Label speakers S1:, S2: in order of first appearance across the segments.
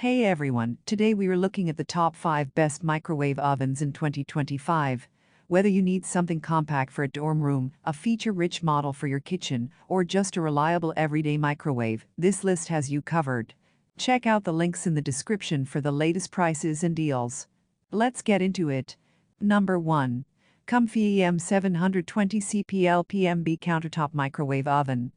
S1: Hey everyone, today we are looking at the top 5 best microwave ovens in 2025. Whether you need something compact for a dorm room, a feature-rich model for your kitchen, or just a reliable everyday microwave, this list has you covered. Check out the links in the description for the latest prices and deals. Let's get into it. Number 1. COMFEE M720 CPL PMB Countertop Microwave Oven.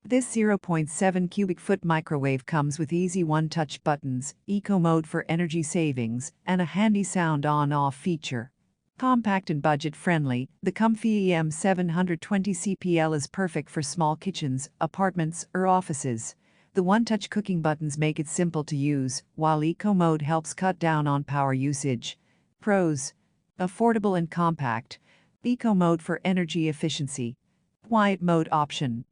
S1: This 0.7 cubic foot microwave comes with easy one-touch buttons, eco mode for energy savings, and a handy sound on-off feature. Compact and budget-friendly, the COMFEE M720 CPL is perfect for small kitchens, apartments, or offices. The one-touch cooking buttons make it simple to use, while eco mode helps cut down on power usage. Pros: affordable and compact. Eco mode for energy efficiency. Quiet mode option.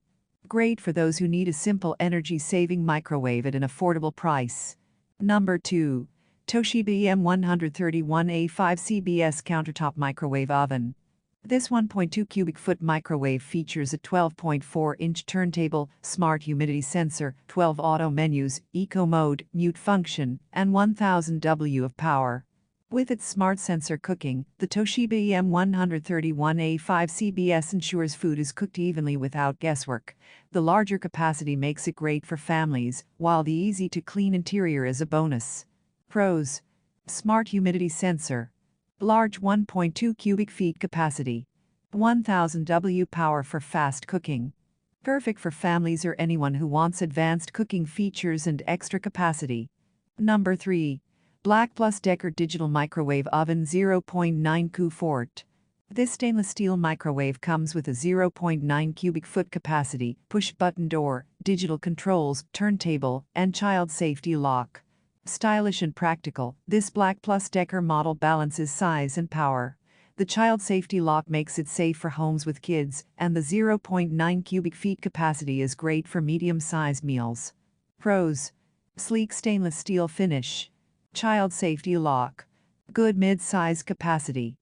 S1: Great for those who need a simple energy-saving microwave at an affordable price. Number 2. Toshiba M131A5 CBS Countertop Microwave Oven. This 1.2 cubic foot microwave features a 12.4-inch turntable, smart humidity sensor, 12 auto menus, eco mode, mute function, and 1000 W of power. With its smart sensor cooking, the Toshiba M131A5 CBS ensures food is cooked evenly without guesswork. The larger capacity makes it great for families, while the easy-to-clean interior is a bonus. Pros: smart humidity sensor. Large 1.2 cubic feet capacity. 1000 W power for fast cooking. Perfect for families or anyone who wants advanced cooking features and extra capacity. Number 3. BLACK+DECKER Digital Microwave Oven 0.9 Cu Fort. This stainless steel microwave comes with a 0.9 cubic foot capacity, push-button door, digital controls, turntable, and child safety lock. Stylish and practical, this BLACK+DECKER model balances size and power. The child safety lock makes it safe for homes with kids, and the 0.9 cubic feet capacity is great for medium-sized meals. Pros: sleek stainless steel finish. Child safety lock. Good mid-size capacity.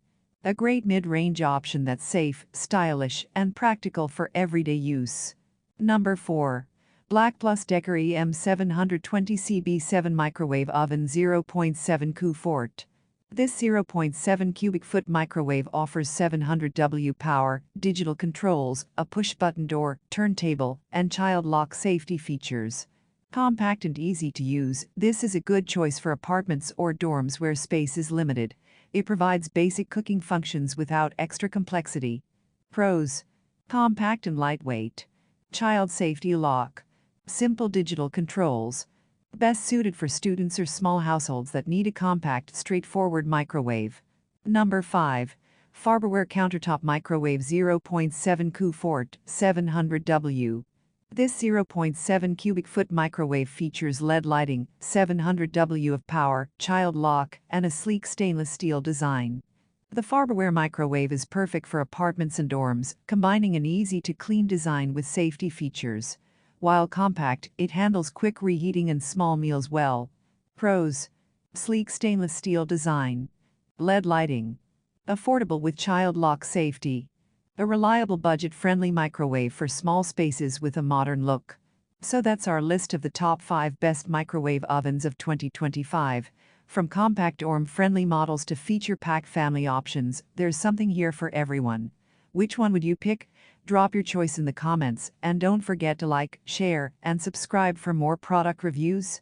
S1: A great mid-range option that's safe, stylish, and practical for everyday use. Number 4. BLACK+DECKER EM720 CB7 Microwave Oven 0.7 Cu Fort. This 0.7 cubic foot microwave offers 700 W power, digital controls, a push-button door, turntable, and child lock safety features. Compact and easy to use, this is a good choice for apartments or dorms where space is limited. It provides basic cooking functions without extra complexity. Pros: compact and lightweight. Child safety lock. Simple digital controls. Best suited for students or small households that need a compact, straightforward microwave. Number 5. Farberware Countertop Microwave 0.7 Cu Fort, 700 W. This 0.7 cubic foot microwave features LED lighting, 700 W of power, child lock, and a sleek stainless steel design. The Farberware microwave is perfect for apartments and dorms, combining an easy-to-clean design with safety features. While compact, it handles quick reheating and small meals well. Pros: sleek stainless steel design. LED lighting. Affordable with child lock safety. A reliable budget-friendly microwave for small spaces with a modern look. So that's our list of the top 5 best microwave ovens of 2025. From compact dorm-friendly models to feature-packed family options, there's something here for everyone. Which one would you pick? Drop your choice in the comments, and don't forget to like, share, and subscribe for more product reviews.